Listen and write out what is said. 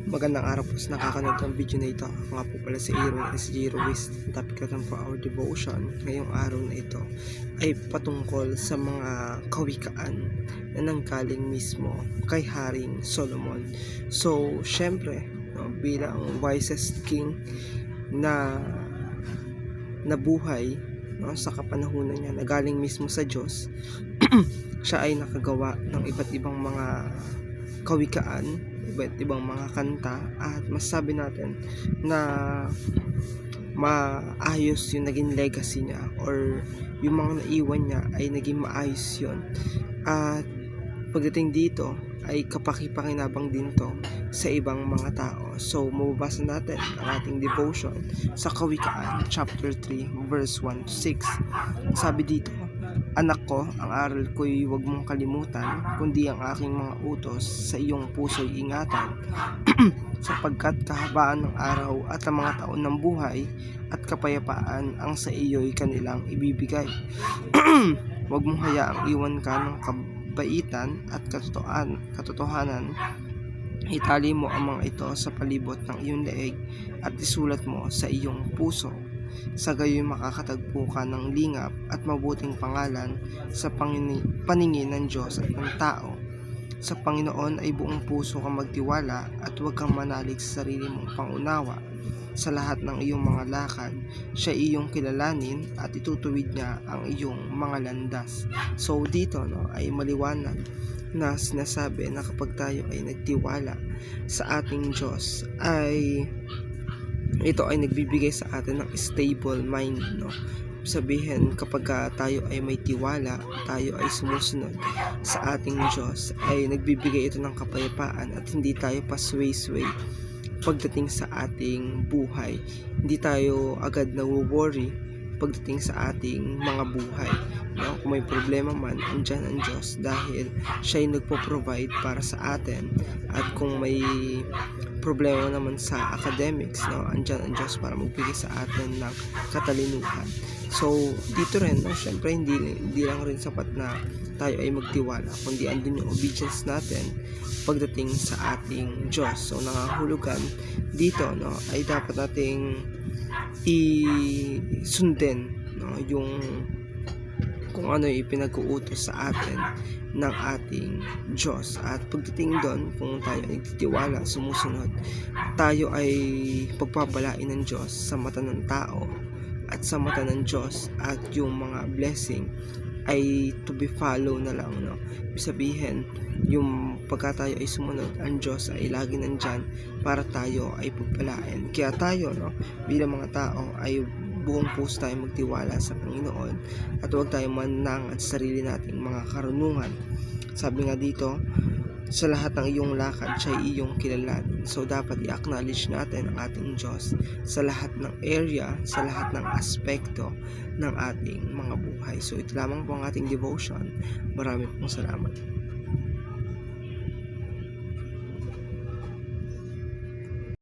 Magandang araw po sa nakakanood ng video na ito. Ako nga po pala si Aaron SG Ruiz. Ang topic natin for our devotion ngayong araw na ito ay patungkol sa mga kawikaan na nanggaling mismo kay Haring Solomon. So, syempre, no, bilang wisest king na nabuhay, no, sa kapanahunan niya na galing mismo sa Diyos, siya ay nakagawa ng iba't ibang mga kawikaan, iba't ibang mga kanta, at masasabi natin na maayos yung naging legacy niya, or yung mga naiwan niya ay naging maayos yun. At pagdating dito ay kapaki-pakinabang din to sa ibang mga tao. So mababasa natin ang ating devotion sa Kawikaan chapter 3 verse 1 to 6. Sabi dito, "Anak ko, ang aral ko'y huwag mong kalimutan, kundi ang aking mga utos sa iyong puso'y ingatan, sapagkat kahabaan ng araw at ang mga taon ng buhay at kapayapaan ang sa iyo'y kanilang ibibigay. Huwag mong hayaang iwan ka ng kabaitan at katotohanan. Itali mo ang mga ito sa palibot ng iyong leeg at isulat mo sa iyong puso. Sa gayoy makakatagpo ka ng lingap at mabuting pangalan sa paningin ng Diyos at ng tao. Sa Panginoon ay buong puso kang magtiwala at huwag kang manalig sa sarili mong pangunawa. Sa lahat ng iyong mga lakad, siya iyong kilalanin at itutuwid niya ang iyong mga landas." So dito, no, ay maliwanag na sinasabi na kapag tayo ay nagtiwala sa ating Diyos, ay ito ay nagbibigay sa atin ng stable mind, no? Sabihin, kapag tayo ay may tiwala, tayo ay sumusunod sa ating Diyos, ay nagbibigay ito ng kapayapaan at hindi tayo pasway-sway pagdating sa ating buhay. Hindi tayo agad na-worry pagdating sa ating mga buhay, no? Kung may problema man, andyan ang Diyos dahil siya ay nagpo-provide para sa atin. At kung may problema naman sa academics, no, andyan ang Diyos para magbigay sa atin ng katalinuhan. So dito rin, no, syempre hindi lang rin sapat na tayo ay magtiwala, kundi andun yung obedience natin pagdating sa ating Diyos. So nangahulugan dito, no, ay dapat nating isundin, no, yung kung ano yung ipinag-uutos sa atin ng ating Diyos. At pagdating doon, kung tayo ay nagtitiwala, sumusunod, tayo ay pagpapalain ng Diyos sa mata ng tao at sa mata ng Diyos, at yung mga blessing ay to be follow na lang, no? Ibig sabihin, yung pagka tayo ay sumunod, ang Diyos ay lagi nandyan para tayo ay pagpalain. Kaya tayo, no, bilang mga tao, ay buong puso tayo magtiwala sa Panginoon at huwag tayo manangat sa sarili nating mga karunungan. Sabi nga dito, sa lahat ng iyong lakad, siya ay iyong kilalanin. So dapat i-acknowledge natin ang ating Diyos sa lahat ng area, sa lahat ng aspekto ng ating mga buhay. So ito lamang po ang ating devotion. Maraming pong salamat.